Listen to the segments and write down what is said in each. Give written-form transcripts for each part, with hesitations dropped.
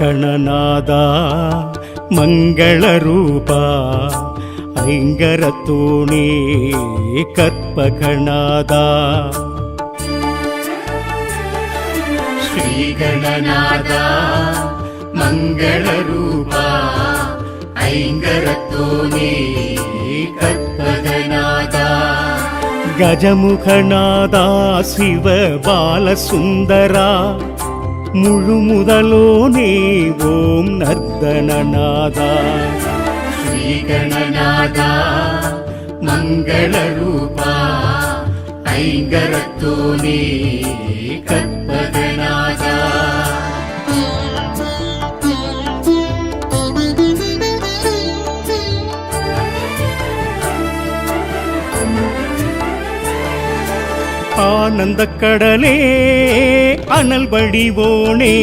ಶ್ರೀಗಣನಾದ ಮಂಗಳರೂಪ ಐಂಗರತೋಣಿ ಕರ್ಪಗಣಾದ ಶ್ರೀಗಣನಾದ ಮಂಗಳರೂಪ ಐಂಗರತೋಣಿ ಕರ್ಪಗಣಾದ ಗಜಮುಖನಾದ ಶಿವ ಬಾಲಸುಂದರ ಮುಳುಮುದಲೋನೇ ಓಂ ನರ್ದನನಾದ ಶ್ರೀಗಣನಾದ ಮಂಗಳರೂಪ ಐಂಗರತೋಣಿ ಕರ್ಪಗಣಾದ ஆனந்த கடலே அனல் வடிவோனே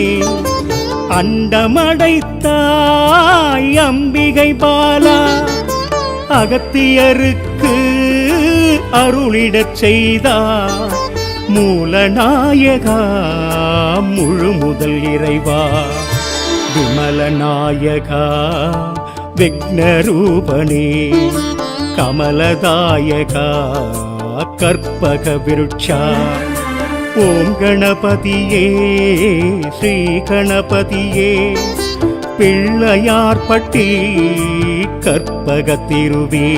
அண்டமடைத்தாய் அம்பிகை பாலா அகத்தியருக்கு அருளிடச் செய்தார் மூலநாயகா முழு முதல் இறைவா விமலநாயகா விக்னரூபனே கமலதாயகா கற்பக விருட்சா ஓம் கணபதியே ஸ்ரீ கணபதியே பிள்ளையார்பட்டி கற்பக திருவே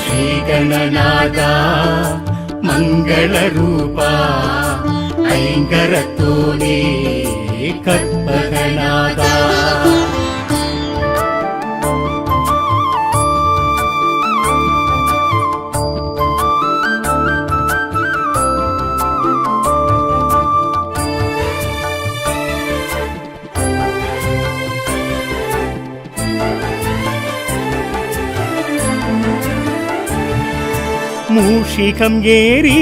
ಶ್ರೀಗಣನಾದ ಮಂಗಳರೂಪ ಐಂಗರತೋಣಿ ಕರ್ಪಗಣಾದ மூஷிகம் ஏறி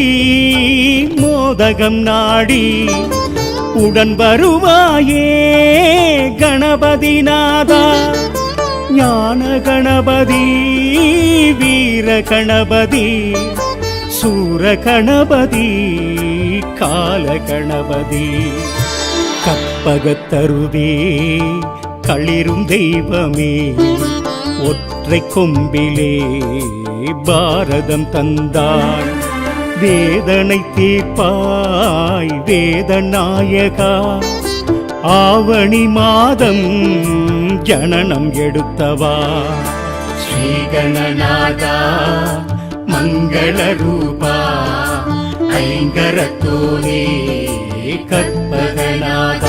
மோதகம் நாடி உடன் வருவாயே கணபதி நாதா ஞான கணபதி வீர கணபதி சூர கணபதி கால கணபதி கற்பகத்தருவே களிரும் தெய்வமே ஒற்றை கொம்பிலே பாரதம் தந்தாய் வேதனை தீர்ப்பாய் வேதநாயகா ஆவணி மாதம் ஜனனம் எடுத்தவா ಶ್ರೀಗಣನಾದ ಮಂಗಳರೂಪ ಐಂಗರತೋಣಿ ಕರ್ಪಗಣಾದ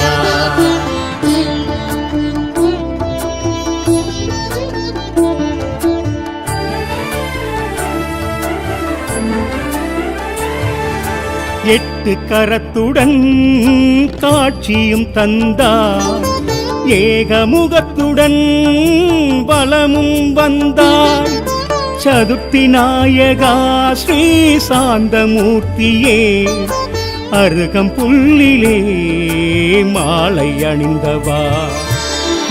எட்டு கரத்துடன் காட்சியும் தந்தார் ஏகமுகத்துடன் பலமும் வந்தார் சதுர்த்தி நாயகா ஸ்ரீ சாந்தமூர்த்தியே அருகம் புல்லிலே மாலை அணிந்தவா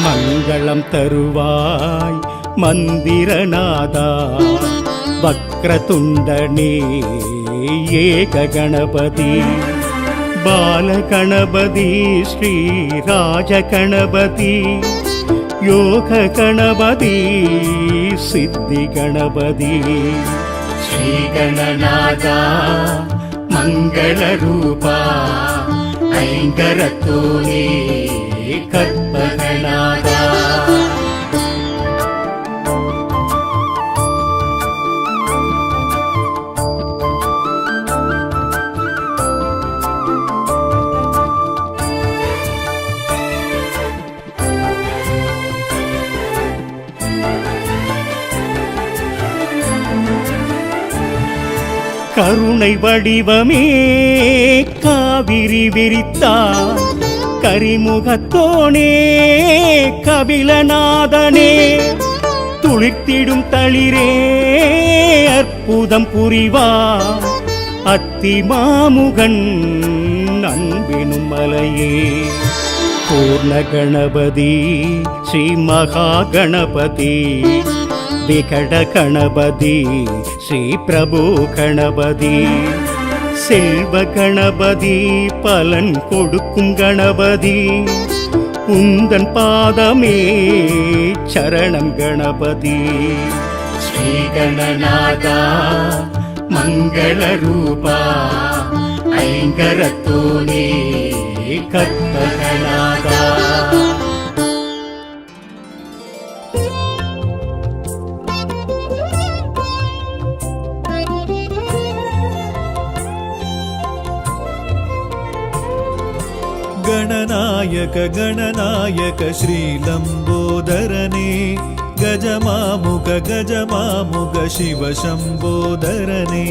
மங்களம் தருவாய் மந்திரநாதா வக்ரதுண்டனே ஏக கணபதி பாலகணபதி ஸ்ரீ ராஜ கணபதி யோக கணபதி சித்தி கணபதி ಶ್ರೀಗಣನಾದ ಮಂಗಳರೂಪ ಐಂಗರತೋಣಿ ಕರ್ಪಗಣಾದ கருணை வடிவமே காவிரி விரித்தார் கரிமுகத்தோனே கபிலநாதனே துளிர்த்திடும் தளிரே அற்புதம் புரிவார் அத்தி மாமுகன் அன்பினும் மலையே பூர்ண கணபதி ஸ்ரீ மகா கணபதி விகட கணபதி ஸ்ரீ பிரபு கணபதி செல்வ கணபதி பலன் கொடுக்கும் கணபதி உந்தன் பாதமே சரணம் கணபதி. ஸ்ரீகணநாதா மங்களரூபா ஐங்கரத்தோனே கற்பகநாதா. ಗಣನಾಯಕ ಗಣನಾಯಕ ಶ್ರೀಲಂಬೋದರನೇ ಗಜಮಾಮುಗ ಗಜಮಾಮುಗ ಶಿವ ಶಂಬೋದರನೇ.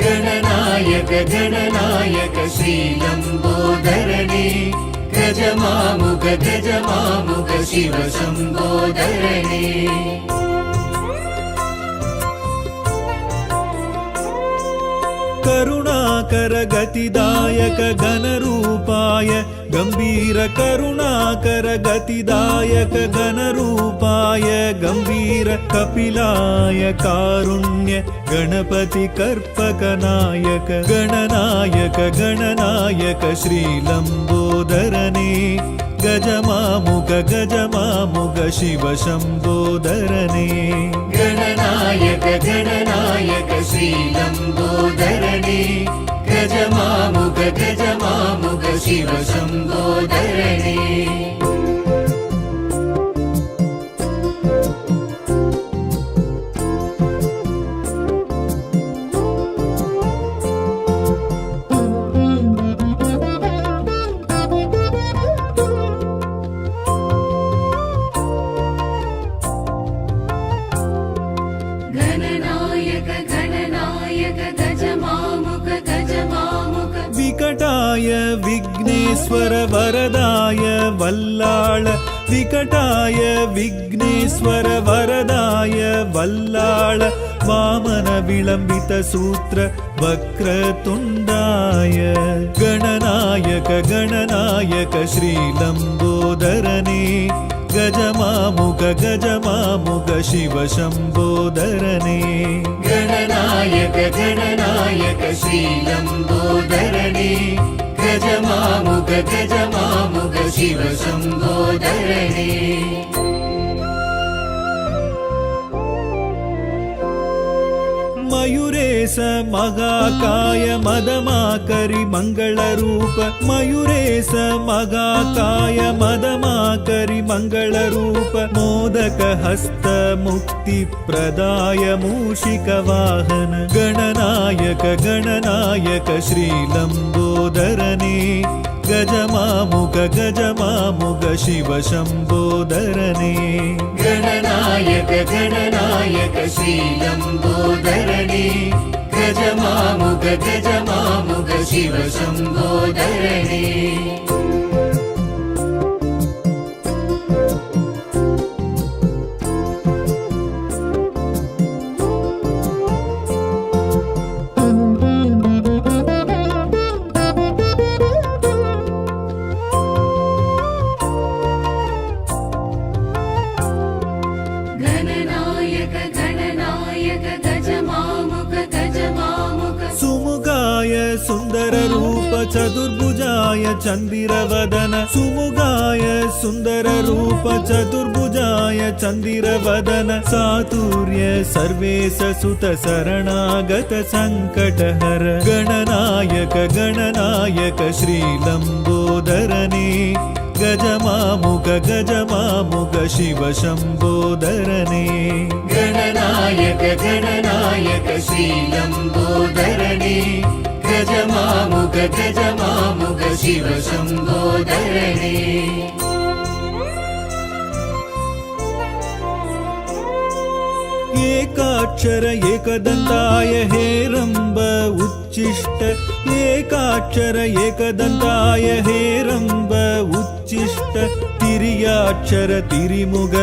ಗಣನಾಯಕ ಗಣನಾಯಕ ಶ್ರೀಲಂಬೋದರನೇ ಗಜಮಾಮುಗ ಗಜಮಾಮುಗ ಶಿವ ಶಂಬೋದರನೇ. ಕರುಣಾಕರ ಗತಿದಾಯಕ ಘನರೂಪಾಯ ಗಂಭೀರ ಕರುಣಾಕರ ಗತಿದಾಯಕ ಘನರೂಪಾಯ ಗಂಭೀರ ಕಪಿಲಾಯ ಕಾರುಣ್ಯ ಗಣಪತಿ ಕರ್ಪಕನಾಯಕ ಗಣನಾಯಕ ಗಣನಾಯಕ ಶ್ರೀಲಂಬೋದರನೇ ಗಜಮಾಮುಗ ಗಜಮಾಮುಗ ಶಿವ ಶಂಬೋದರನೇ. ಗಣನಾಯಕ ಗಣನಾಯಕ ಶ್ರೀಲಂಬೋದರನೇ ಗಜಮಾಮುಗ ಗಜಮಾಮುಗ ಶಿವ ಶಂಬೋದರನೇ. ಗಣನಾಯಕ ಗಣನಾಯಕ ಗಜಮಾಮುಗ ಗಜಮಾಮುಗ ವಿಕಟಾಯ ವಿಘ್ನೇಶ್ವರ ವರದಾಯ ವಲ್ಲಾಳ ವಿಕಟಾಯ ವಿಘ್ನೇಶ್ವರ ವರದಾಯ ವಲ್ಲಾಳ ವಾಮನ ವಿಳಂಬಿತ ಸೂತ್ರ ವಕ್ರತುಂಡಾಯ ಗಣನಾಯಕ ಗಣನಾಯಕ ಶ್ರೀಲಂಬೋದರನೇ ಗಜಮಾಮುಗ ಗಜಮಾಮುಗ ಶಿವ ಶಂಬೋದರನೇ. ಗಣನಾಯಕ ಗಣನಾಯಕ ಶ್ರೀಲಂಬೋದರನೇ ಗಜಮಾಮುಗ ಗಜಮಾಮುಗ ಶಿವ ಶಂಬೋದರನೇ. ಮಯೂರೇಶ ಮಗಾಕಾಯ ಮದಮಾಕರಿ ಮಂಗಳರೂಪ ಮಯೂರೇಶ ಮಗಾಕಾಯ ಮದಮಾಕರಿ ಮಂಗಳರೂಪ ಮೋದಕ ಹಸ್ತ ಮುಕ್ತಿ ಪ್ರದಾಯ ಮೂಷಿಕ ವಾಹನ ಗಣನಾಯಕ ಗಣನಾಯಕ ಶ್ರೀಲಂಬೋದರನೇ ಗಜಮಾಮುಗ ಗಜಮಾಮುಗ ಶಿವ ಶಂಬೋದರನೇ. ಗಣನಾಯಕ ಗಣನಾಯಕ ಶ್ರೀಲಂಬೋದರನೇ ಗಜಮಾಮುಗ ಗಜಮಾಮುಗ ಶಿವ ಶಂಬೋದರನೇ. ಗಣನಾಯಕ ಗಣನಾಯಕ ಗಜಮಾಮುಗ ಗಜಮಾಮುಗ ಸುಮುಗಾಯ ಸುಂದರ ರೂಪ ಚತುರ್ಭುಜಾಯ ಚಂದಿರವದನ ಸುಮುಗಾಯ ಸುಂದರ ರೂಪ ಚತುರ್ಭುಜಾಯ ಚಂದಿರವದನ ಸಾತುರ್ಯ ಸರ್ವೇಶ ಸುತ ಶರಣಾಗತ ಸಂಕಟಹರ ಗಣನಾಯಕ ಗಣನಾಯಕ ಶ್ರೀಲಂಬೋದರನೇ ಗಜಮಾಮುಗ ಗಜಮಾಮುಗ ಶಿವ ಶಂಬೋದರನೇ. ಗಣನಾಯಕ ಗಣನಾಯಕ ಶ್ರೀಲಂಬೋದರನೇ ಗಜಮಾಮುಗ ಗಜಮಾಮುಗ ಶಿವ ಶಂಬೋದರನೇ. ಏಕಾಕ್ಷರ ಏಕದಂತಾಯ ಹೇರಂಬ ಉಚ್ಚಿಷ್ಟ ಏಕಾಕ್ಷರ ಏಕದಂತಾಯ ಹೇರಂಬ ಉಚ್ಚಿಷ್ಟ ತಿರಿಯಾಕ್ಷರ ತಿರಿಮುಗ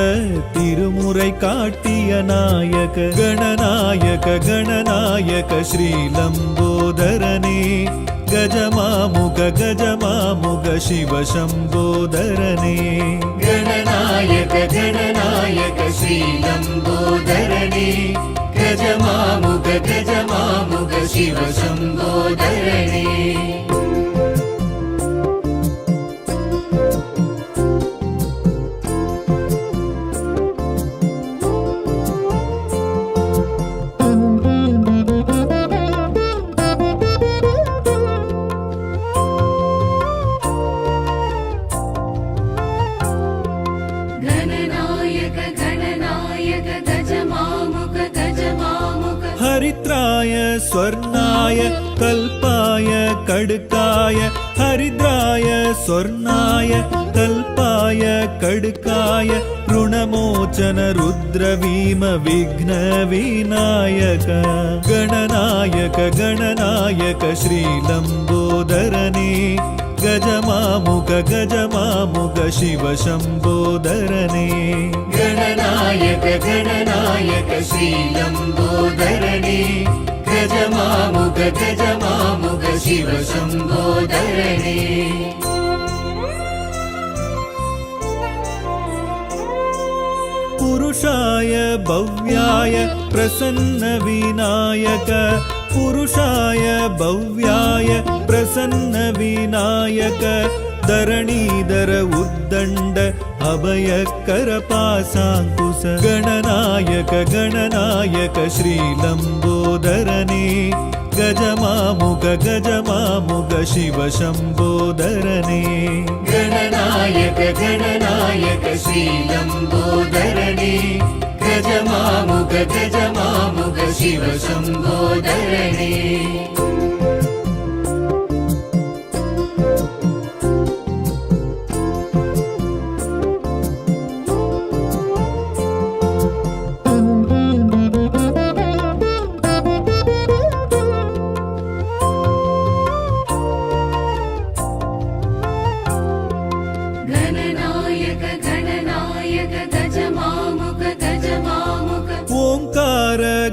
ತಿರುಮುರೈ ಕಾಟಿಯ ನಾಯಕ ಗಣನಾಯಕ ಗಣನಾಯಕ ಶ್ರೀಲಂಬೋದರನೇ ಗಜಮಾಮುಗ ಗಜಮಾಮುಗ ಶಿವ ಶಂಬೋದರನೇ. ಗಣನಾಯಕ ಗಣನಾಯಕ ಶ್ರೀಲಂಬೋದರನೇ ಗಜಮಾಮುಗ ಗಜಮಾಮುಗ ಶಿವ ಶಂಬೋದರನೇ. स्वर्णाय कल्पाय कड्काय हरिद्राय स्वर्णाय कल्पाय कड्काय ऋणमोचन रुद्रवीम विघ्न विनायक गणनायक गणनायक श्रीलम्बोदरने गजमामुख गजमामुख शिव शम्बोदरने गणनायक गणनायक श्रीलम्बोदरने गजमामुख गजमामुख शिव शम्बोदरने पुरुषाय भव्याय प्रसन्न विनायक पुरुषाय भव्याय प्रसन्न विनायक धरणीधर उद्दण्ड अभयकर पासाङ्कुश गणनायक गणनायक श्रीलम्बोदरने गजमामुख गजमामुख शिव शम्बोदरने गणनायक गणनायक श्रीलम्बोदरने गजमामुख गजमामुख शिव शम्बोदरने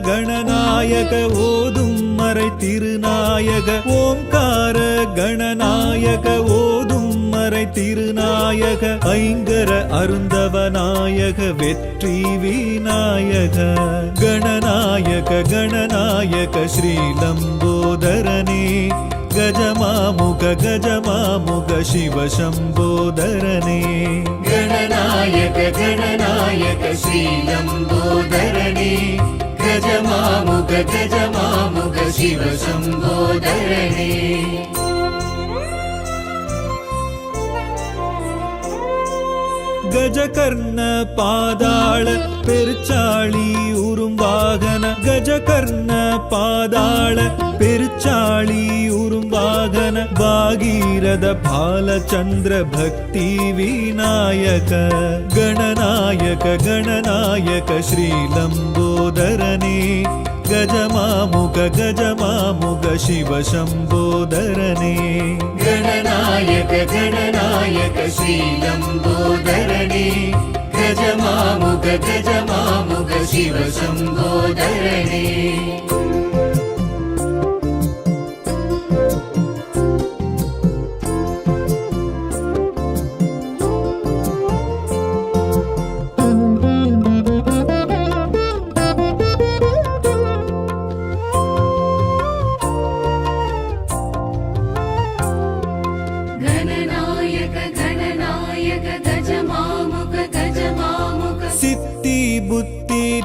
गणनायक ओदुम मरै तिरुनायक ओंकार गणनायक ओदुम मरै तिरुनायक ऐंगर अरुंदवनायक वेट्री विनायक गणनायक गणनायक श्रीलम्बोदरने गजमामुख गजमामुख शिव शम्बोदरने गणनायक गणनायक श्रीलम्बोदरने गजमामुख गजमामुख शिव शम्बोदरने गजकर्ण पादाळ पेर्चाळी उरुंबागन गजकर्ण पादाळ पेर्चाळी उरुंबागन भागीरथ भालचन्द्र भक्ति विनायक गणनायक गणनायक श्रीलम्बोदरने गजमामुख गजमामुख शिव शम्बोदरने गणनायक गणनायक श्रीलम्बोदरने गजमामुख गजमामुख शिव शम्बोदरने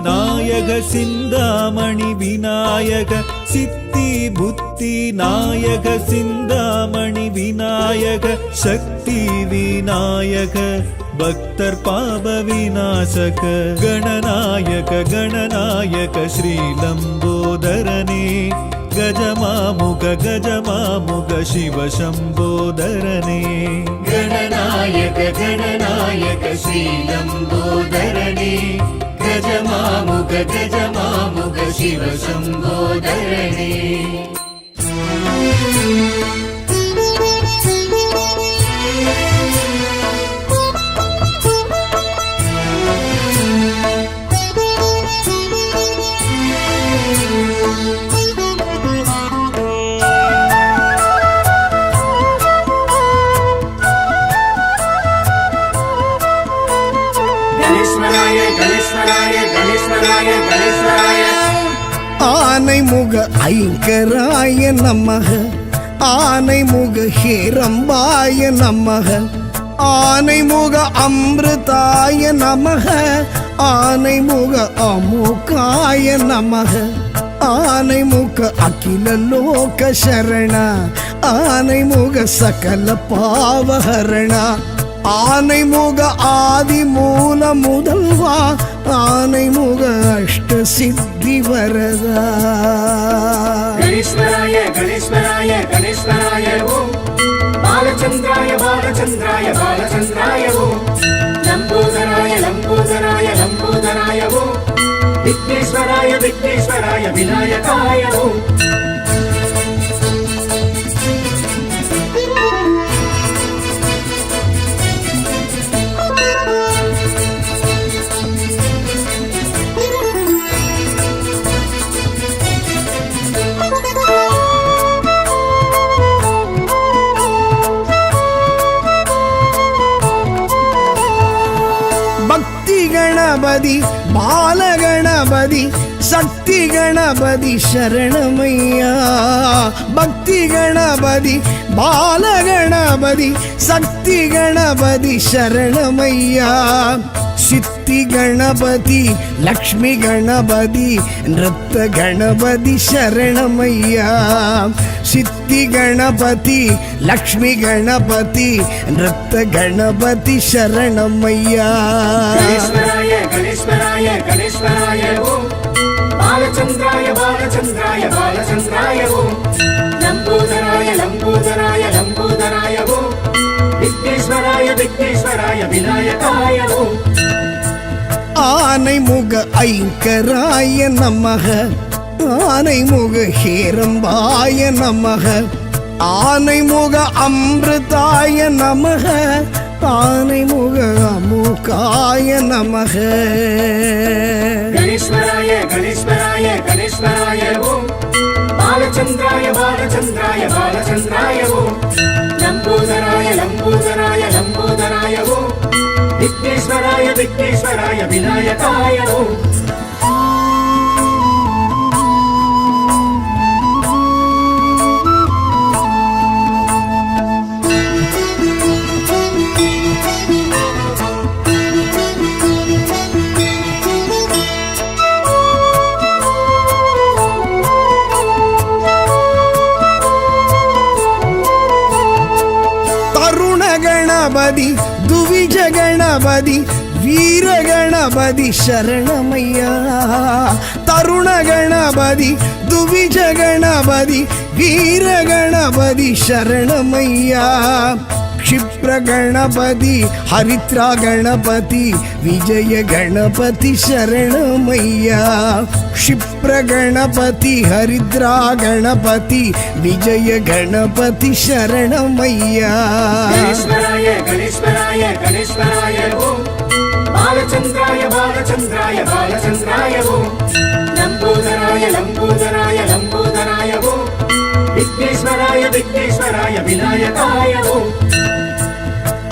नायक सिन्दामणि विनायक सिद्धि बुद्धि नायक सिन्दामणि विनायक शक्ति विनायक भक्तर पाप विनाशक गणनायक गणनायक श्रीलम्बोदरने गजमामुख गजमामुख शिव शम्बोदरने गणनायक गणनायक श्रीलम्बोदरने गजमामुख गजमामुख शिव शम्बोदरने ஆனைமுக ஐங்கராய நமக ஆனைமுக ஹேரம்பாய நமக ஆனைமுக அமிர்தாய நமக ஆனைமுக அமுகாய நமக ஆனைமுக அகில லோக சரண ஆனைமுக சகல பாவஹரண ஆனைமுக ஆதி மூல முதல்வா ஆனைமுக அஷ்ட சித்தி வரதா गणेश्वराय गणेश्वराय गणेश्वराय ओम बालचंद्राय बालचंद्राय बालचंद्राय ओम लंबोदराय लंबोदराय लंबोदराय ओम विघ्नेश्वराय विघ्नेश्वराय विनायकाय ओम கணபதி பாலகணபதி சக்தி கணபதி சரணமையா பக்தி கணபதி பாலகணபதி சக்தி கணபதி சரணமையா சித்தி கணபதி லக்ஷ்மி கணபதி நிருத்த கணபதி சரணமையா சித்தி கணபதி லக்ஷ்மி கணபதி நிருத்த கணபதி சரணமையா गणेश्वराय गणेश्वराय गणेश्वराय ओम बालचंद्राय बालचंद्राय बालचंद्राय ओम लंबोदराय लंबोदराय लंबोदराय ओम विघ्नेश्वराय विघ्नेश्वराय विनायकाय ओम ஆனைமுக ஐங்கராய நமக ஆனைமுக ஹேரம்பாய நமக ஆனைமுக அமிர்தாய நமக ஆனைமுக அமுகாய நமக गणेश्वराय गणेश्वराय गणेश्वराय ओम बालचंद्राय बालचंद्राय बालचंद्राय ओम लंबोदराय लंबोदराय लंबोदराय ओम विघ्नेश्वराय विघ्नेश्वराय विनायकाय ओम கணபதி துவிஜ கணபதி வீர கணபதி சரணமையா தருண கணபதி துவிஜ கணபதி வீர கணபதி சரணமையா क्षिप्र गणपति हरिद्रा गणपति विजय गणपति शरणमय्या क्षिप्र गणपति हरिद्रा गणपति विजय गणपति शरणमय्या गणेश्वराय गणेश्वराय गणेश्वराय ओम बालचंद्राय बालचंद्राय बालचंद्राय ओम लंबोदराय लंबोदराय लंबोदराय ओम विघ्नेश्वराय विघ्नेश्वराय विनायकाय ओम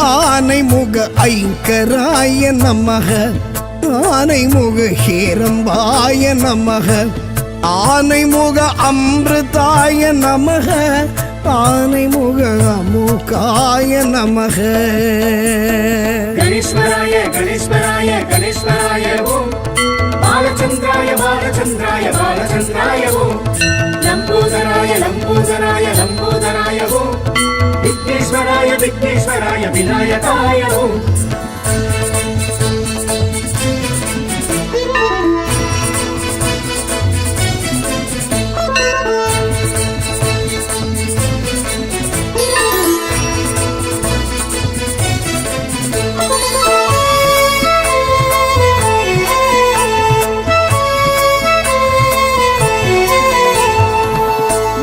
ஆனைமுக ஐங்கராய நமக ஆனைமுக ஹேரம்பாய நமக ஆனைமுக அமிர்தாய நமக ஆனைமுக அமுகாய நமக गणेश्वराय गणेश्वराय गणेश्वराय ओम बालचंद्राय बालचंद्राय बालचंद्राय ओम लंबोदराय लंबोदराय लंबोदराय ओम विघ्नेश्वराय विघ्नेश्वराय विनायकाय ओम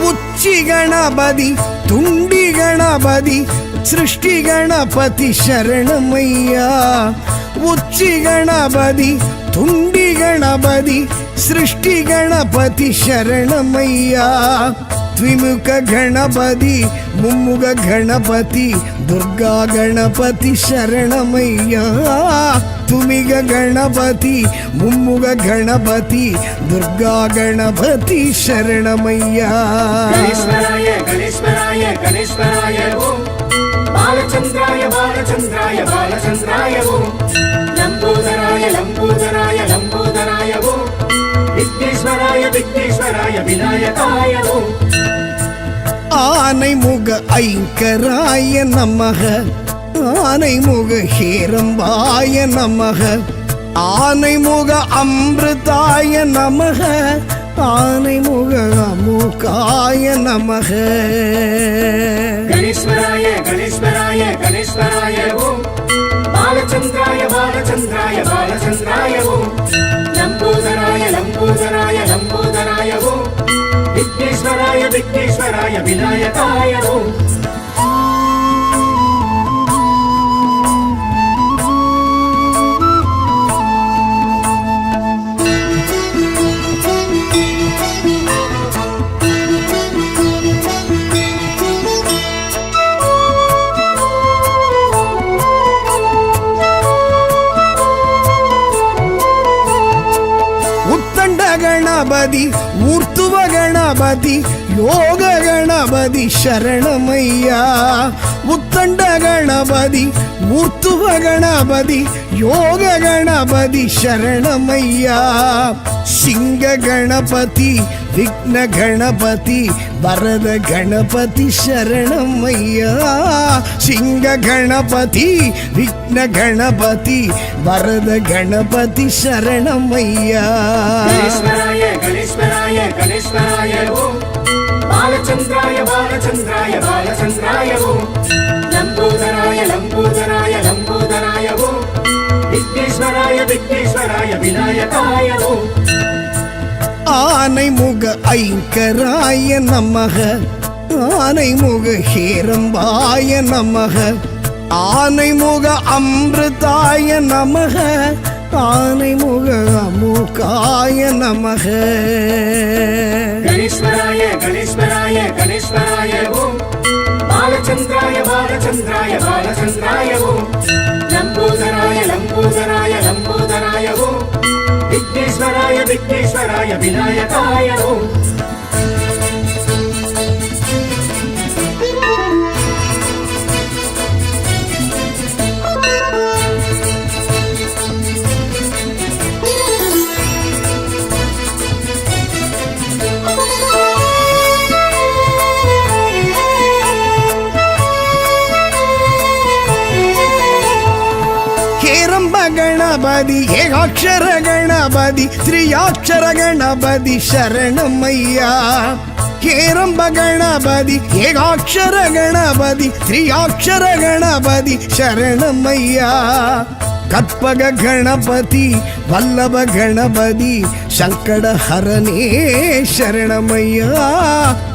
உச்சி கணபதி துண்டி கணபதி சிருஷ்டி கணபதி சரணமையா உச்சி கணபதி துண்டி கணபதி சிருஷ்டி கணபதி சரணமையா த்விமுக கணபதி மும்முக கணபதி துர்கா கணபதி சரணமையா துமிக கணபதி மும்முக கணபதி துர்கா கணபதி சரணமையா गणेश्वराय गणेश्वराय गणेश्वराय ओम बालचंद्राय बालचंद्राय बालचंद्राय ओम लंबोदराय लंबोदराय लंबोदराय ओम विघ्नेश्वराय विघ्नेश्वराय विनायकाय ओम ஆனைமுக ஐங்கராய நமக ஆனைமுக ஹேரம்பாய நமக ஆனைமுக அமிர்தாய நமக ஆனைமுக அமுகாய நமக கணேஸ்வராய கணேஸ்வராய கணேஸ்வராய ஓம் பாலச்சந்திராய பாலச்சந்திராய பாலச்சந்திராய ஓம் லம்போதராய லம்போதராய லம்போதராய ஓம் விக்னேஸ்வராய விக்னேஸ்வராய விநாயகாய ஓம் ಗಣಪತಿ ಊರ್ತುವ ಗಣಪತಿ ಯೋಗ ಗಣಪತಿ ಶರಣಮಯ್ಯ ಉತ್ತಂಡ ಗಣಪತಿ ಊರ್ತುವ ಗಣಪತಿ ಯೋಗ ಗಣಪತಿ ಶರಣಮಯ್ಯ ಸಿಂಗ ಗಣಪತಿ ವಿಘ್ನ ಗಣಪತಿ ವರದ ಗಣಪತಿ ಶರಣಮಯ್ಯ ಸಿಂಗ ಗಣಪತಿ ವಿಘ್ನ ಗಣಪತಿ ವರದ ಗಣಪತಿ ಶರಣಮಯ್ಯ ಗಣೇಶ್ವರಾಯ ಗಣೇಶ್ವರಾಯ ಗಣೇಶ್ವರಾಯ ಓಂ ಬಾಲಚಂದ್ರಾಯ ಬಾಲಚಂದ್ರಾಯ ಬಾಲಚಂದ್ರಾಯ ಓಂ ಲಂಬೋದರಾಯ ಲಂಬೋದರಾಯ ಲಂಬೋದರಾಯ ಓಂ ವಿಘ್ನೇಶ್ವರಾಯ ವಿಘ್ನೇಶ್ವರಾಯ ವಿನಾಯಕಾಯ ಓಂ ஆனைமுக ஐங்கராய நமக ஆனைமுக ஹேரம்பாய நமக ஆனைமுக அமிர்தாய நமக ஆனைமுக அமுகாய நமக கணேஸ்வராய கணேஸ்வராய கணேஸ்வராய ஓம் பாலச்சந்திராய பாலச்சந்திராய பாலச்சந்திராய ஓம் லம்போதராய லம்போதராய லம்போதராய ஓம் விக்னேஸ்வராய விக்னேஸ்வராய விநாயகாய ஓம் ಗಣಪತಿ ಏಕಾಕ್ಷರ ಗಣಪತಿ ತ್ರಿಯಾಕ್ಷರ ಗಣಪತಿ ಶರಣಮಯ್ಯ ಹೇರಂಬ ಗಣಪತಿ ಏಕಾಕ್ಷರ ಗಣಪತಿ ತ್ರಿಯಾಕ್ಷರ ಗಣಪತಿ ಶರಣಮಯ್ಯ ಕற்பಗ ಗಣಪತಿ ವಲ್ಲಭ ಗಣಪತಿ ಶಂಕಡ ಹರನೇ ಶರಣಮಯ್ಯ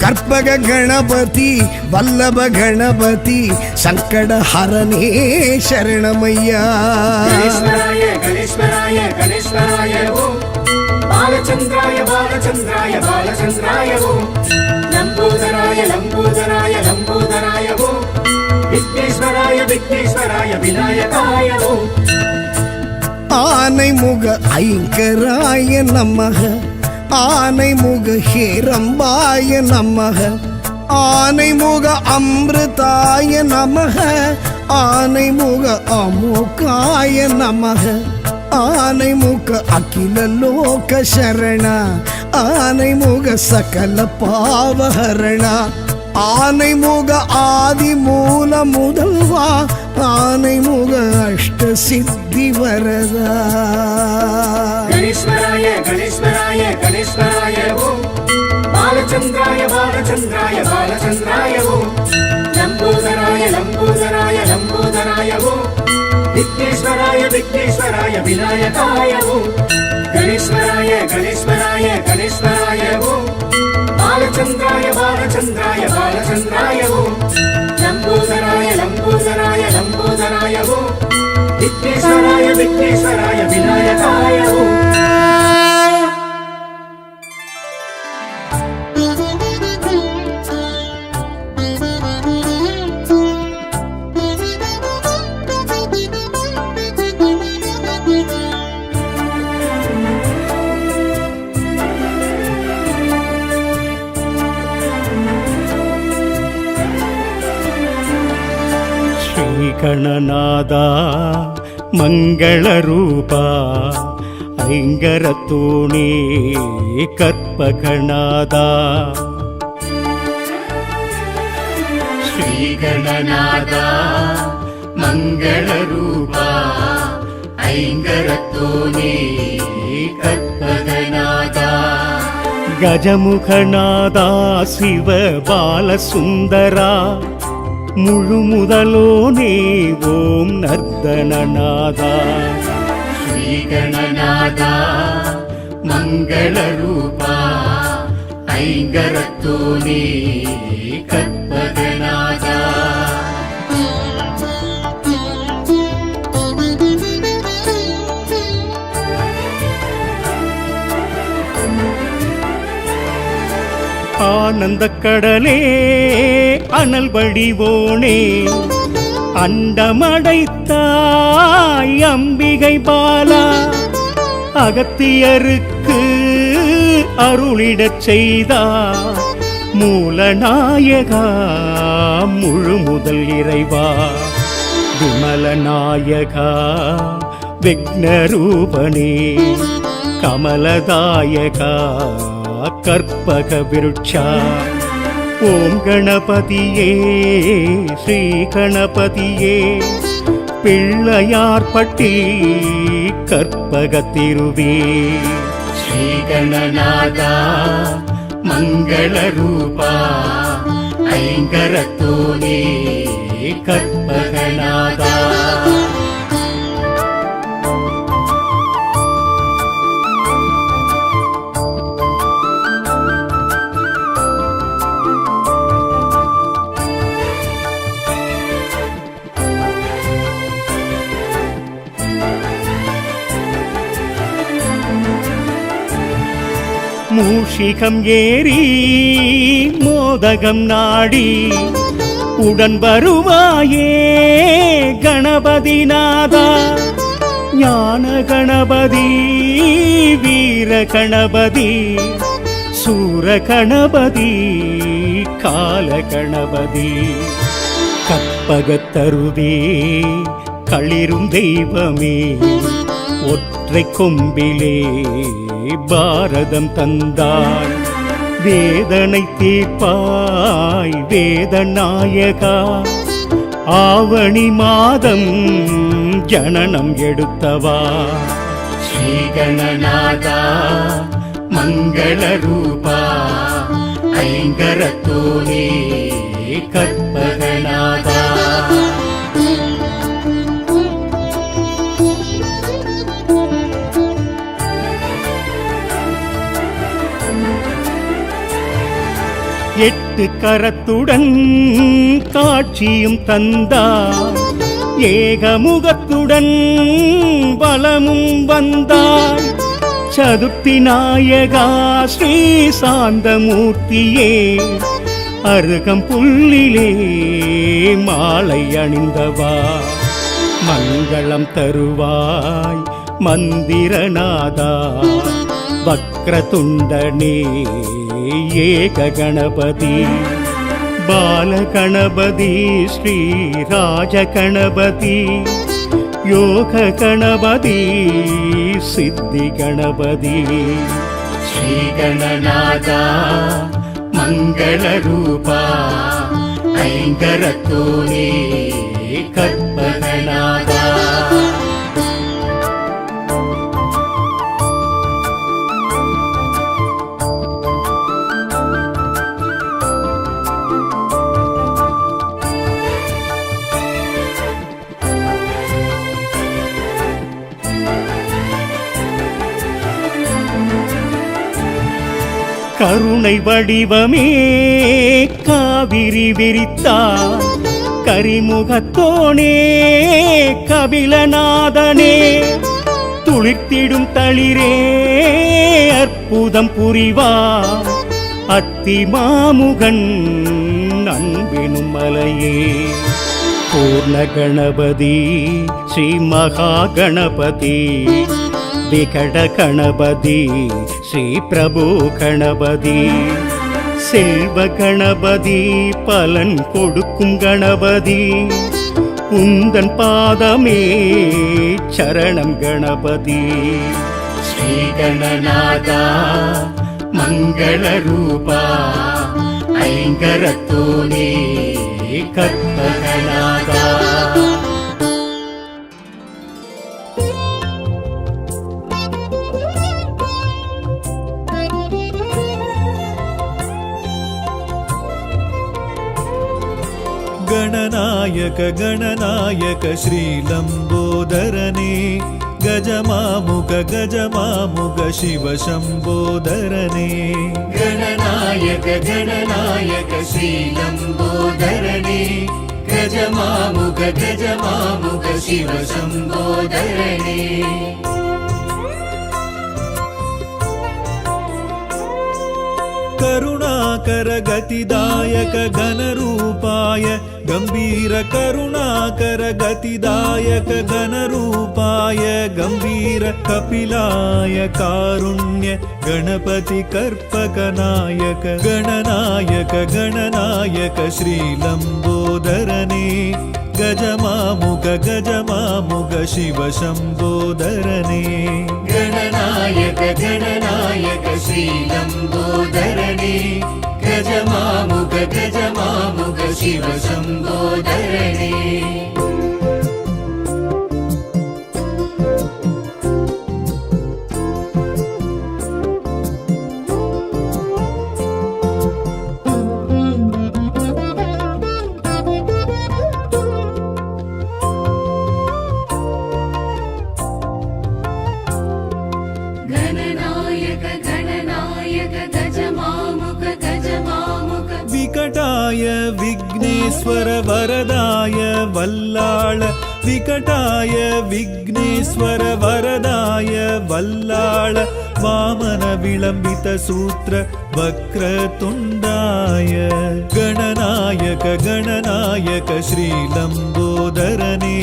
ಕற்பಗ ಗಣಪತಿ ವಲ್ಲಭ ಗಣಪತಿ ಶಂಕಡ ಹರನೇ ಶರಣಮಯ್ಯ ಗಣೇಶ್ವರಾಯ ಗಣೇಶ್ವರಾಯ ಗಣೇಶ್ವರಾಯ ಓಂ ಬಾಲಚಂದ್ರಾಯ ಬಾಲಚಂದ್ರಾಯ ಬಾಲಚಂದ್ರಾಯ ಓಂ ಲಂಬೋದರಾಯ ಲಂಬೋದರಾಯ ಲಂಬೋದರಾಯ ಓಂ ವಿಘ್ನೇಶ್ವರಾಯ ವಿಘ್ನೇಶ್ವರಾಯ ವಿನಾಯಕಾಯ ಓಂ ஆனைமுக ஐங்கராய நமக ஆனைமுக ஹேரம்பாய நமக ஆனைமுக அமிர்தாய நமக ஆனைமுக அமுகாய நமக ஆனைமுக அகில லோக சரண ஆனைமுக சகல பாவஹரண ஆனைமுக ஆதி மூல முதல்வா ஆனைமுக அஷ்ட சித்தி வரதா ಗಣೇಶ್ವರಾಯ ಗಣೇಶ್ವರಾಯ ಗಣೇಶ್ವರಾಯ ಓಂ ಬಾಲಚಂದ್ರಾಯ ಬಾಲಚಂದ್ರಾಯ ಬಾಲಚಂದ್ರಾಯ ಓಂ ಲಂಬೋದರಾಯ ಲಂಬೋದರಾಯ ಲಂಬೋದರಾಯ ಓಂ ವಿಘ್ನೇಶ್ವರಾಯ ವಿಘ್ನೇಶ್ವರಾಯ ವಿನಾಯಕಾಯ ಓಂ ಗಣೇಶ್ವರಾಯ ಗಣೇಶ್ವರಾಯ ಗಣೇಶ್ವರಾಯ ಓಂ ಬಾಲಚಂದ್ರಾಯ ಬಾಲಚಂದ್ರಾಯ ಬಾಲಚಂದ್ರಾಯ ಓಂ ಲಂಬೋದರಾಯ ಲಂಬೋದರಾಯ ಲಂಬೋದರಾಯ ಓಂ ವಿಘ್ನೇಶ್ವರಾಯ ವಿಘ್ನೇಶ್ವರಾಯ ವಿನಾಯಕಾಯ ಓಂ ಶ್ರೀಗಣನಾದ ಮಂಗಳರೂಪ ಐಂಗರತೂಣಿ ಕರ್ಪಗಣಾದ ಶ್ರೀಗಣನಾದ மங்களரூபா ஐங்கரத்தோனே கற்பகநாதா கஜமுகநாதா சிவ பாலசுந்தரா முழுமுதலோனே ஓம் நர்தனநாதா ஸ்ரீகணநாதா மங்களரூபா ஐங்கரத்தோனே கற்பகநாதா ஆனந்த கடலே அனல் வடிவோனே அண்டமடைத்தாய் அம்பிகை பாலா அகத்தியருக்கு அருளிடச் செய்தா மூலநாயகா முழு முதல் இறைவா விமலநாயகா விக்னரூபனே கமலதாயகா கற்பக விருட்சா ஓம் கணபதியே ஸ்ரீ கணபதியே பிள்ளையார்பட்டி கற்பக திருவே ஸ்ரீகணநாதா மங்களரூபா ஐங்கரத்தோனே கற்பகநாதா மூஷிகம் ஏறி மோதகம் நாடி உடன் வருவாயே கணபதி நாதா ஞான கணபதி வீர கணபதி சூர கணபதி கால கணபதி கற்பகத்தருவே களிரும் தெய்வமே ஒற்றை கொம்பிலே பாரதம் தந்தாய் வேதனை தீர்ப்பாய் வேதநாயகா ஆவணி மாதம் ஜனனம் எடுத்தவா ஸ்ரீகணநாதா மங்களரூபா ஐங்கரத்தோனே கற்பகநாதா எட்டு கரத்துடன் காட்சியும் தந்தார் ஏகமுகத்துடன் பலமும் வந்தாய் சதுர்த்தி நாயகா ஸ்ரீ சாந்தமூர்த்தியே அருகம் புல்லிலே மாலை அணிந்தவா மங்களம் தருவாய் மந்திரநாதா வக்ரதுண்டனே ஏக கணபதி பாலகணபதி ஸ்ரீ ராஜ கணபதி யோக கணபதி சித்தி கணபதி ஸ்ரீகணநாதா மங்களரூபா ஐங்கரத்தோனே கற்பகநாதா கருணை வடிவமே காவிரி விரித்தார் கரிமுகத்தோனே கபிலநாதனே துளிர்த்திடும் தளிரே அற்புதம் புரிவார் அத்தி மாமுகன் அன்பினும் மலையே பூர்ண கணபதி ஸ்ரீ மகா கணபதி விகட கணபதி ஸ்ரீ பிரபு கணபதி செல்வ கணபதி பலன் கொடுக்கும் கணபதி உந்தன் பாதமே சரணம் கணபதி ஸ்ரீகணநாதா மங்களரூபா ஐங்கரத்தோனே கற்பகநாதா ಗಣನಾಯಕ ಗಣನಾಯಕ ಶ್ರೀಲಂಬೋದರನೇ ಗಜಮಾಮುಗ ಗಜಮಾಮುಗ ಶಿವ ಶಂಬೋದರನೇ ಗಣನಾಯಕ ಗಣನಾಯಕ ಶ್ರೀಲಂಬೋದರನೇ ಗಜಮಾಮುಗ ಗಜಮಾಮುಗ ಶಿವ ಶಂಬೋದರನೇ ಕರುಣಾಕರ ಗತಿದಾಯಕ ಘನರೂಪಾಯ ಗಂಭೀರ ಕರುಣಾಕರ ಗತಿದಾಯಕ ಘನರೂಪಾಯ ಗಂಭೀರ ಕಪಿಲಾಯ ಕಾರುಣ್ಯ ಗಣಪತಿ ಕರ್ಪಕ ನಾಯಕ ಗಣನಾಯಕ ಗಣನಾಯಕ ಶ್ರೀಲಂಬೋದರನೇ ಗಜಮಾಮುಗ ಗಜಮಾಮುಗ ಶಿವ ಶಂಬೋದರನೇ ಗಣನಾಯಕ ಗಣನಾಯಕ ಶ್ರೀಲಂಬೋದರನೇ ಗಜಮಾಮುಗ ಗಜಮಾಮುಗ ಶಿವ ಶಂಬೋದರನೇ ಗಣನಾಯಕ ಗಣನಾಯಕ ಗಜಮಾಮುಗ ಗಜಮಾಮುಗ ವಿಕಟಾಯ ವಿಘ್ನೇಶ್ವರ ವರದಾಯ ವಲ್ಲಾಳ ವಿಕಟಾಯ ವಿಘ್ನೇಶ್ವರ ವರದಾಯ ವಲ್ಲಾಳ ವಾಮನ ವಿಳಂಬಿತ ಸೂತ್ರ ವಕ್ರತುಂಡಾಯ ಗಣನಾಯಕ ಗಣನಾಯಕ ಶ್ರೀಲಂಬೋದರನೇ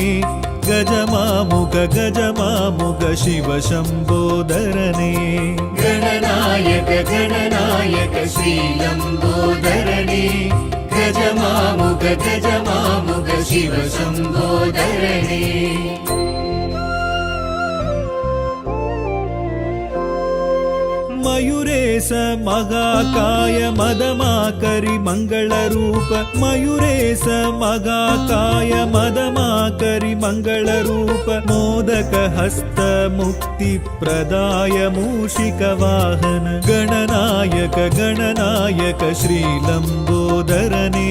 ಗಜಮಾಮುಗ ಗಜಮಾಮುಗ ಶಿವ ಶಂಬೋದರನೇ ಗಣನಾಯಕ ಗಣನಾಯಕ ಶ್ರೀಲಂಬೋದರನೇ ಗಜಮಾಮುಗ ಗಜಮಾಮುಗ ಶಿವ ಶಂಬೋದರನೇ ಮಯೂರೇಶ ಮಗಾಕಾಯ ಮದಮಾಕರಿ ಮಂಗಳ ರೂಪ ಮಯೂರೇಶ ಮಗಾಕಾಯ ಮದಮಾಕರಿ ಮಂಗಳ ರೂಪ ಮೋದಕ ಹಸ್ತ ಮುಕ್ತಿ ಪ್ರದಾಯ ಮೂಷಿಕ ವಾಹನ ಗಣನಾಯಕ ಗಣನಾಯಕ ಶ್ರೀಲಂಬೋದರನೇ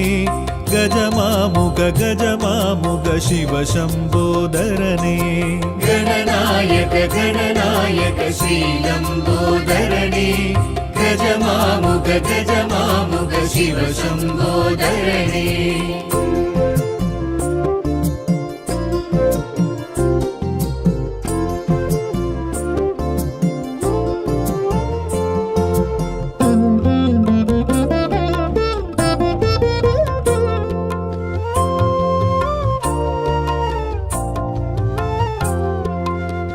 ಗಜಮಾಮುಗ ಗಜಮಾಮುಗ ಶಿವ ಶಂಬೋದರನೇ ಗಣನಾಯಕ ಗಣನಾಯಕ ಶ್ರೀಲಂಬೋದರನೇ ಗಜಮಾಮುಗ ಗಜಮಾಮುಗ ಶಿವ ಶಂಬೋದರನೇ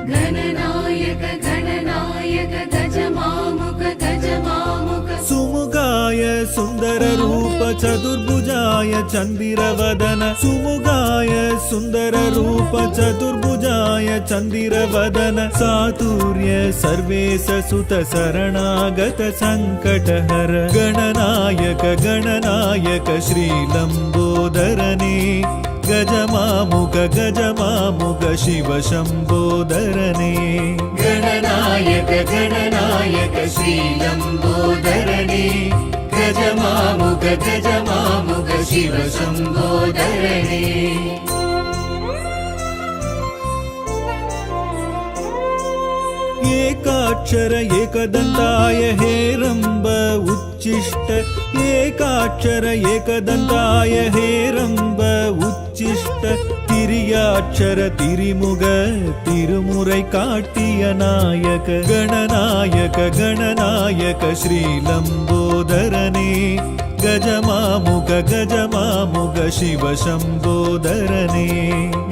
ಗಣನಾಯಕ ಗಣನಾಯಕ ಗಜಮಾಮುಗ ಗಜಮಾಮುಗ ಸುಮುಗಾಯ ಸುಂದರ ರೂಪ ಚತುರ್ಭುಜಾಯ ಚಂದಿರವದನ ಸುಮುಗಾಯ ಸುಂದರ ರೂಪ ಚತುರ್ಭುಜಾಯ ಚಂದಿರವದನ ಸಾತುರ್ಯ ಸರ್ವೇಶ ಸುತ ಶರಣಾಗತ ಸಂಕಟಹರ ಗಣನಾಯಕ ಗಣನಾಯಕ ಶ್ರೀಲಂಬೋದರನೇ ಗಜಮಾಮುಗ ಗಜಮಾಮುಗ ಶಿವ ಶಂಬೋದರನೇ ಗಣನಾಯಕ ಗಣನಾಯಕ ಶ್ರೀಲಂಬೋದರನೇ ಗಜಮಾಮುಗ ಗಜಮಾಮುಗ ಶಿವ ಶಂಬೋದರನೇ ಏಕಾಕ್ಷರ ಏಕದಂತಾಯ ಹೇರಂಬ ಉಚ್ಚಿಷ್ಟ ಏಕಾಕ್ಷರ ಏಕದಂತಾಯ ಹೇರಂಬ ಉಚ್ಚಿಷ್ಟ ತಿರಿಯಾಕ್ಷರ ತಿರಿಮುಗ ತಿರುಮುರೈ ಕಾಟಿಯ ನಾಯಕ ಗಣನಾಯಕ ಗಣನಾಯಕ ಶ್ರೀಲಂಬೋದರನೇ ಗಜಮಾಮುಗ ಗಜಮಾಮುಗ ಶಿವ ಶಂಬೋದರನೇ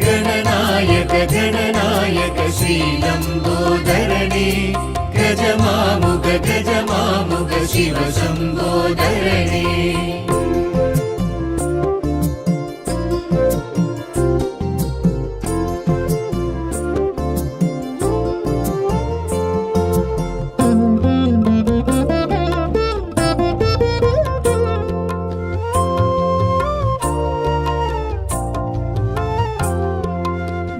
ಗಣನಾಯಕ ಗಣನಾಯಕ ಶ್ರೀಲಂಬೋದರನೇ ಗಜಮಾಮುಗ ಗಜಮಾಮುಗ ಶಿವ ಶಂಬೋದರನೇ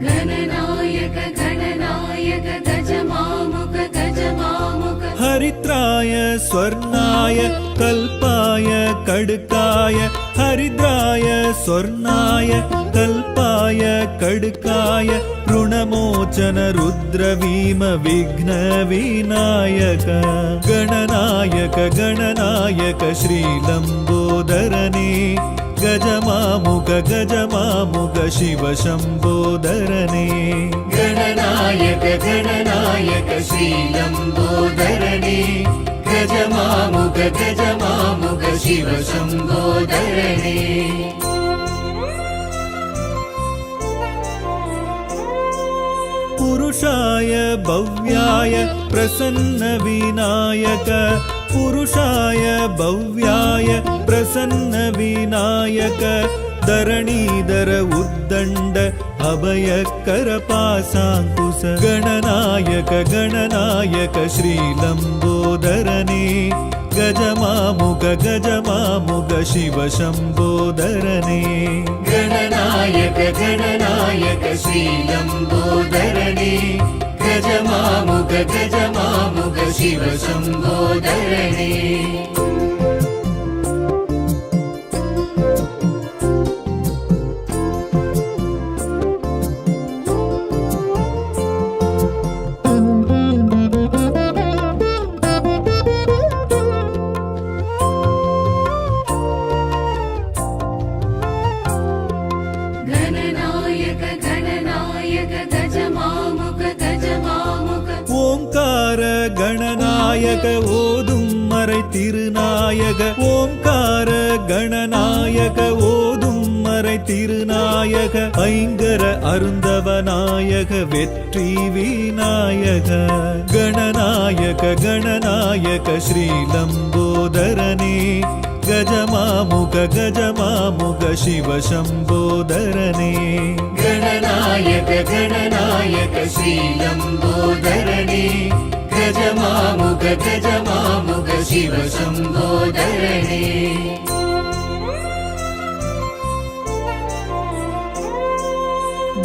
ಗಣನಾಯಕ ಗಣನಾಯಕ ಗಜಮಾಮುಗ ಗಜಮಾಮುಗ ಹರಿತ್ರಾಯ ಸ್ವರ್ಣಾಯ ಕಲ್ಪಾಯ कड्काय हरिद्राय स्वर्णाय कल्पाय कड्काय ऋणमोचन रुद्रवीम विघ्न विनायक गणनायक गणनायक श्रीलम्बोदरने गजमामुग गजमामुग शिव शम्बोदरने गणनायक गणनायक श्रीलम्बोदरने गजमामुग गजमामुग शिव शम्बोदरने पुरुषाय भव्याय प्रसन्न विनायक पुरुषाय भव्याय प्रसन्न विनायक धरणीधर उद्दण्ड अभयकर पासाङ्कुश गणनायक गणनायक श्रीलम्बोदरने गजमामुग गजमामुग शिव शम्बोदरने गणनायक गणनायक श्रीलम्बोदरने गजमामुग गजमामुग शिव शम्बोदरने गणनायक गणनायक गजमामुग गजमामुग ஓம்கார கணநாயக ஓதும் மறை திருநாயக ஓம்கார கணநாயக ஓதும் மறை திருநாயக ஐங்கர அருந்தவநாயக வெற்றி விநாயக கணநாயக கணநாயக ஸ்ரீலம்போதரனே गजमामुग गजमामुग शिव शम्बोदरने गणनायक गणनायक श्रीलम्बोदरने गजमामुग गजमामुग शिव शम्बोदरने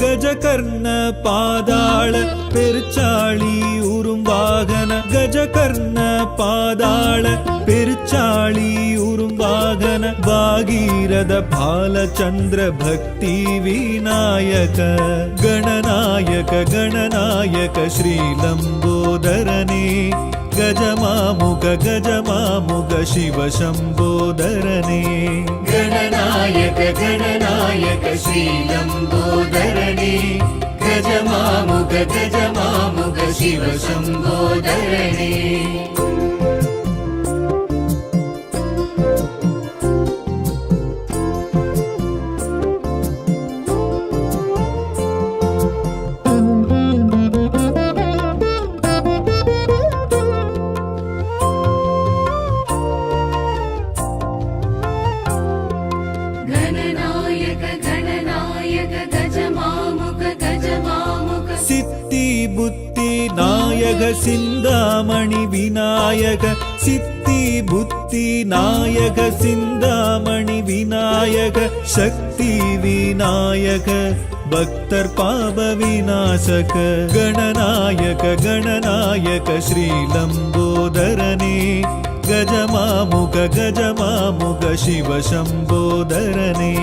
गजकर्ण पादाळ पेर्चाळी उरुंबागन गजकर्ण पादाळ पेर्चाळी उरुंबागन भागीरथ बालचन्द्र भक्ति विनायक गणनायक गणनायक श्रीलम्बोदरने गजमामुग गजमामुग शिव शम्बोदरने गणनायक गणनायक श्रीलम्बोदरने गजमामुग गजमामुग शिव शम्बोदरने गणनायक गणनायक गजमामुग गजमामुग सिद्धि बुद्धि नायक सिन्दामणि विनायक सिद्धि बुद्धि नायक सिन्दामणि विनायक शक्ति विनायक भक्तर पाप विनाशक गणनायक गणनायक श्रीलम्बोदरने गजमामुग गजमामुग शिव शम्बोदरने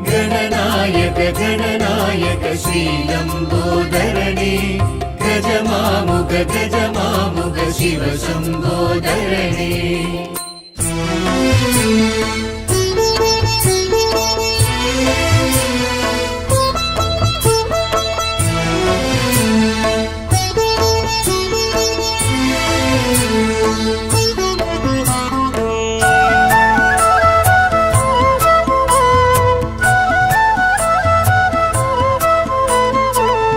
गणनायक गणनायक श्रीलम्बोदरने गजमामुग गजमामुग शिव शम्बोदरने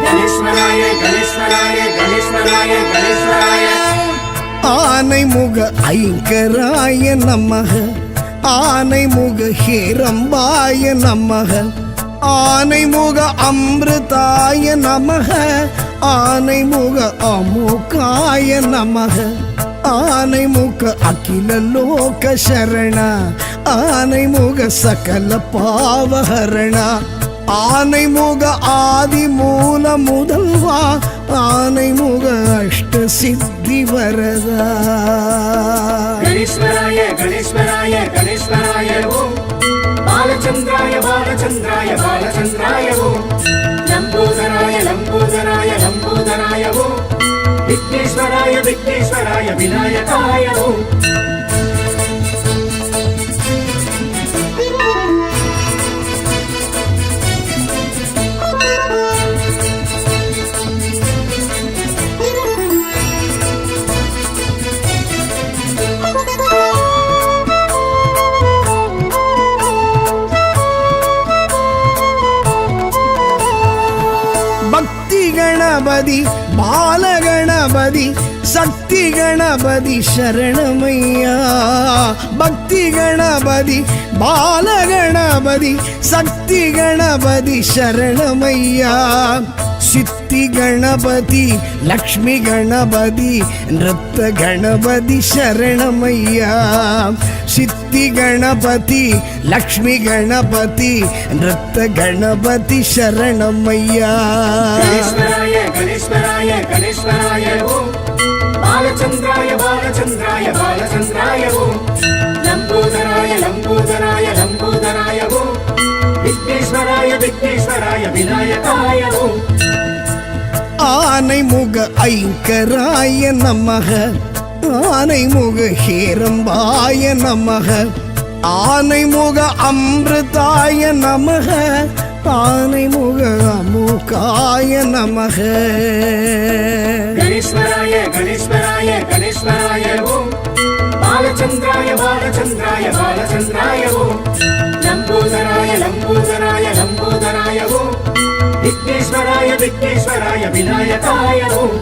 गणेश्वराय गणेश्वराय गणेश्वराय गणेश्वराय ஆனைமுக ஐங்கராய நமக ஆனைமுக ஹேரம்பாய நமக ஆனைமுக அமிர்தாய நமக ஆனைமுக அமுகாய நமக ஆனைமுக அகில லோக சரண ஆனைமுக சகல பாவஹரண ஆனைமுக ஆதி மூல முதல்வா ஆனைமுக அஷ்ட சித்தி வரதா கணேஸ்வராய கணேஸ்வராய கணேஸ்வராய ஓம் பாலச்சந்திராய பாலச்சந்திராய பாலச்சந்திராய ஓம் லம்போதராய லம்போதராய லம்போதராய ஓம் விக்னேஸ்வராய விக்னேஸ்வராய விநாயகாய ஓம் பக்தி கணபதி பாலகணபதி சக்தி கணபதி சரணமையா பக்தி கணபதி பாலகணபதி சக்தி கணபதி சரணமையா சித்தி கணபதி லக்ஷ்மி கணபதி நிருத்த கணபதி சரணமையா சித்தி கணபதி லக்ஷ்மி கணபதி நிருத்த கணபதி சரணமையா கணேஸ்வராய கணேஸ்வராய கணேஸ்வராய ஓம் பாலச்சந்திராய பாலச்சந்திராய பாலச்சந்திராய ஓம் லம்போதராய லம்போதராய லம்போதராய ஓம் விக்னேஸ்வராய விக்னேஸ்வராய விநாயகாய ஓம் ஆனைமுக ஐங்கராய நமக ஆனைமுக ஹேரம்பாய நமக ஆனைமுக அமிர்தாய நமக ஆனைமுக அமுகாய நமக கணேஸ்வராய கணேஸ்வராய கணேஸ்வராய ஓம் பாலச்சந்திராய பாலச்சந்திராய பாலச்சந்திராய ஓம் லம்போதராய லம்போதராய லம்போதராய ஓம் விக்னேஸ்வராய விக்னேஸ்வராய விநாயகாய ஓம்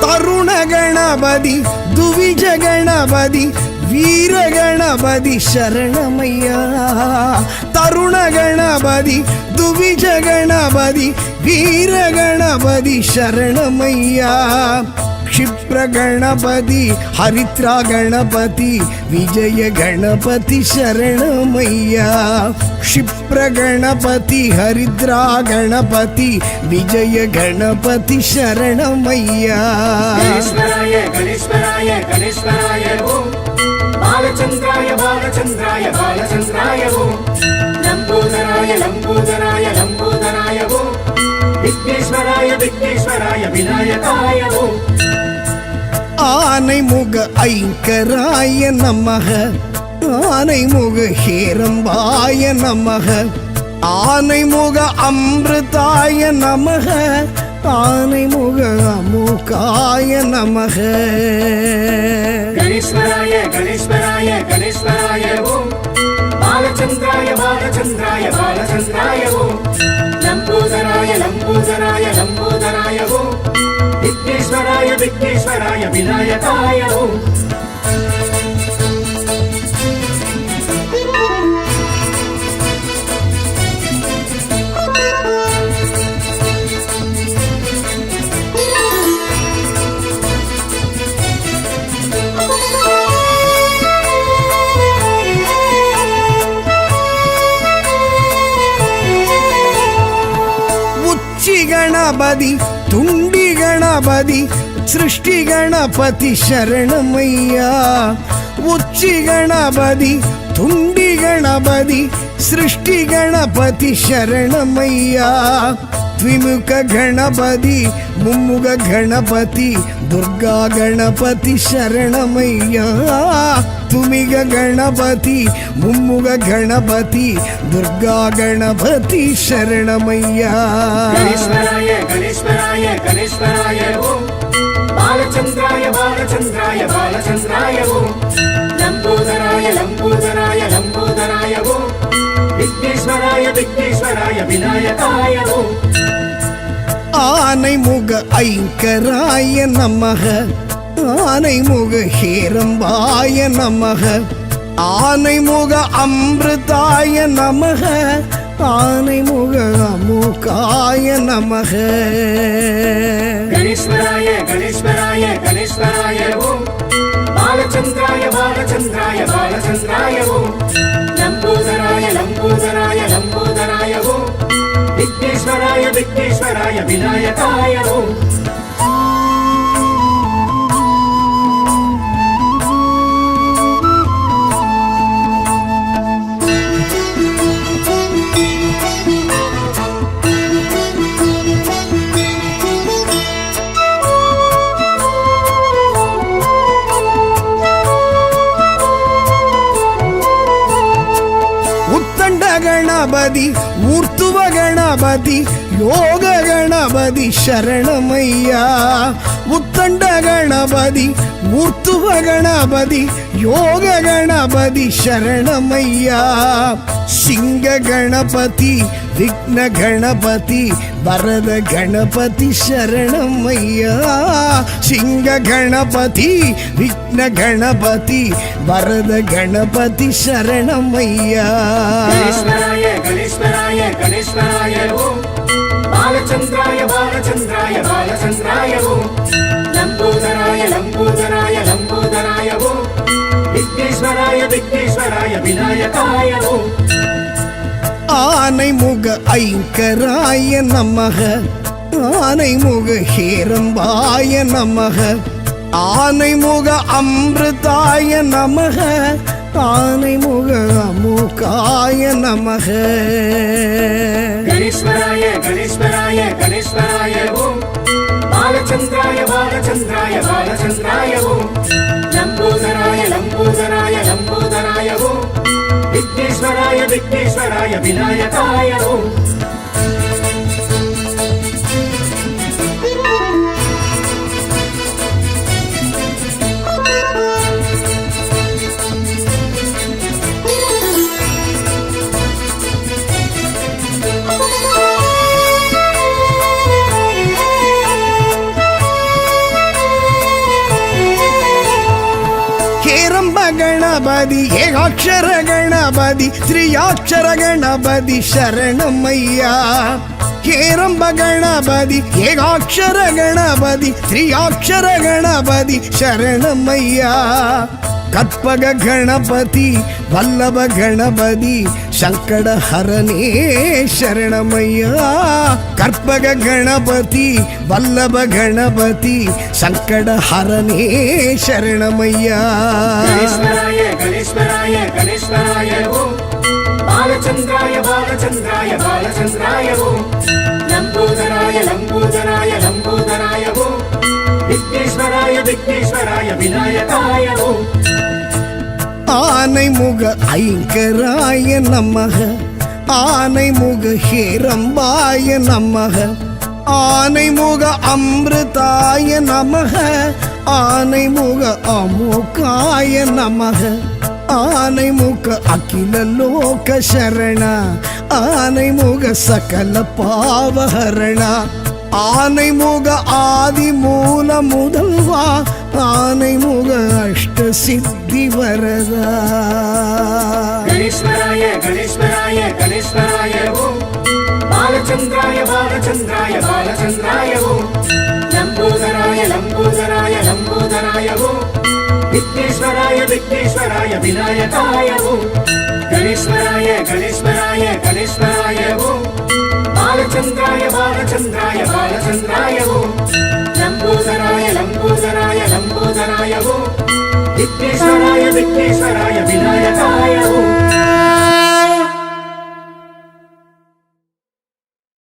தருண கணபதி துவிஜ கணபதி வீர கணபதி சரணமையா தருண கணபதி துவிஜ கணபதி வீர கணபதி சரணமையா क्षिप्र गणपति हरिद्रा गणपति विजय गणपति शरणमय्या क्षिप्र गणपति हरिद्रा गणपति विजय गणपति शरणमय्या गणेश्वराय गणेश्वराय गणेश्वराय ओम बालचंद्राय बालचंद्राय बालचंद्राय ओम लंबोदराय लंबोदराय लंबोदराय ओम विघ्नेश्वराय विघ्नेश्वराय विनायकाय ओम ஆனைமுக ஐங்கராய நமக ஆனைமுக ஹேரம்பாய நமக ஆனைமுக அமிர்தாய நமக ஆனைமுக அமுகாய நமக गणेश्वराय गणेश्वराय गणेश्वराय ओम बालचंद्राय बालचंद्राय बालचंद्राय ओम लंबोदराय लंबोदराय लंबोदराय ओम विघ्नेश्वराय विघ्नेश्वराय विनायकाय ओम गणपति तुंडी गणपति सृष्टि गणपति शरणमय्या उच्ची गणपति तुंडी गणपति सृष्टि गणपति शरणमय्या द्विमुख गणपति मुम्मुख गणपति दुर्गा गणपति शरणमय्या तुमिग गणपति मुम्मुख गणपति दुर्गा गणपति शरणमय्या गणेश्वराय गणेश्वराय गणेश्वराय ओम बालचंद्राय बालचंद्राय बालचंद्राय ओम लंबोदराय लंबोदराय लंबोदराय ओम विघ्नेश्वराय विघ्नेश्वराय विनायकाय ओम ஆனைமுக ஐங்கராய நமக ஆனைமுக ஹேரம்பாய நமக ஆனைமுக அமிர்தாய நமக ஆனைமுக அமுகாய நமக கணேஸ்வராய கணேஸ்வராய கணேஸ்வராய ஓம் பாலச்சந்திராய பாலச்சந்திராய பாலச்சந்திராய ஓம் லம்போதராய லம்போதராய லம்போதராய ஓம் விக்னேஸ்வராய விக்னேஸ்வராய விநாயகாய ஓம் ಗಣಪತಿ ಮೂರ್ತುವ ಗಣಪತಿ ಯೋಗ ಗಣಪತಿ ಶರಣಮಯ್ಯ ಉತ್ತಂಡ ಗಣಪತಿ ಮೂರ್ತುವ ಗಣಪತಿ ಯೋಗ ಗಣಪತಿ ಶರಣಮಯ್ಯ ಸಿಂಗ ಗಣಪತಿ ವಿಘ್ನ ಗಣಪತಿ ವರದ ಗಣಪತಿ ಶರಣಮಯ್ಯ ಸಿಂಗ ಗಣಪತಿ ವಿಘ್ನ ಗಣಪತಿ ವರದ ಗಣಪತಿ ಶರಣಮಯ್ಯ ಗಣೇಶ್ವರಾಯ ಗಣೇಶ್ವರಾಯ ಗಣೇಶ್ವರಾಯ ಓಂ ಬಾಲಚಂದ್ರಾಯ ಬಾಲಚಂದ್ರಾಯ ಬಾಲಚಂದ್ರಾಯ ಓಂ ಲಂಬೋದರಾಯ ಲಂಬೋದರಾಯ ಲಂಬೋದರಾಯ ಓಂ ವಿಘ್ನೇಶ್ವರಾಯ ವಿಘ್ನೇಶ್ವರಾಯ ವಿನಾಯಕಾಯ ಓಂ ஆனைமுக ஐங்கராய நமக ஆனைமுக ஹேரம்பாய நமக ஆனைமுக அமிர்தாய நமக ஆனைமுக அமுகாய நமக கணேஸ்வராய கணேஸ்வராய கணேஸ்வராய ஓம் பாலச்சந்திராய பாலச்சந்திராய பாலச்சந்திராய ஓம் லம்போதராய லம்போதராய லம்போதராய ஓம் விக்னேஸ்வராய விக்னேஸ்வராய விநாயகாய ஓம் ಗಣಪತಿ ಏಕಾಕ್ಷರ ಗಣಪತಿ ತ್ರಿಯಾಕ್ಷರ ಗಣಪತಿ ಶರಣಮಯ್ಯ ಹೇರಂಬ ಗಣಪತಿ ಏಕಾಕ್ಷರ ಗಣಪತಿ ತ್ರಿಯಾಕ್ಷರ ಗಣಪತಿ ಶರಣಮಯ್ಯ ಕற்பಗ ಗಣಪತಿ ವಲ್ಲಭ ಗಣಪತಿ ಸಂಕಟ ಹರನೇ ಶರಣಮಯ್ಯ ಕற்பಗ ಗಣಪತಿ ವಲ್ಲಭ ಗಣಪತಿ ಸಂಕಟ ಹರನೇ ಶರಣಮಯ್ಯ ಗಣೇಶ್ವರಾಯ ಗಣೇಶ್ವರಾಯ ಗಣೇಶ್ವರಾಯ ಓಂ ಬಾಲಚಂದ್ರಾಯ ಬಾಲಚಂದ್ರಾಯ ಬಾಲಚಂದ್ರಾಯ ಓಂ ಲಂಬೋದರಾಯ ಲಂಬೋದರಾಯ ಲಂಬೋದರಾಯ ಓಂ ವಿಘ್ನೇಶ್ವರಾಯ ವಿಘ್ನೇಶ್ವರಾಯ ವಿನಾಯಕಾಯ ಓಂ ஆனைமுக ஐங்கராய நமக ஆனைமுக ஹேரம்பாய நமக ஆனைமுக அமிர்தாய நமக ஆனைமுக அமுகாய நமக ஆனைமுக அகில லோக சரண ஆனைமுக சகல பாவஹரண ஆனைமுக ஆதி மூல முதல்வா ஆனைமுக அஷ்ட சித்தி வரதா ಗಣೇಶ್ವರಾಯ ಗಣೇಶ್ವರಾಯ ಗಣೇಶ್ವರಾಯ ಓಂ ಬಾಲಚಂದ್ರಾಯ ಬಾಲಚಂದ್ರಾಯ ಬಾಲಚಂದ್ರಾಯ ಓಂ ಲಂಬೋದರಾಯ ಲಂಬೋದರಾಯ ಲಂಬೋದರಾಯ ಓಂ ವಿಘ್ನೇಶ್ವರಾಯ ವಿಘ್ನೇಶ್ವರಾಯ ವಿನಾಯಕಾಯ ಓಂ ಗಣೇಶ್ವರಾಯ ಗಣೇಶ್ವರಾಯ ಗಣೇಶ್ವರಾಯ ಓಂ ಬಾಲಚಂದ್ರಾಯ ಬಾಲಚಂದ್ರಾಯ ಬಾಲಚಂದ್ರಾಯ ಓಂ ಲಂಬೋದರಾಯ ಲಂಬೋದರಾಯ ಲಂಬೋದರಾಯ ಓಂ ವಿಘ್ನೇಶ್ವರಾಯ ವಿಘ್ನೇಶ್ವರಾಯ ವಿನಾಯಕಾಯ ಓಂ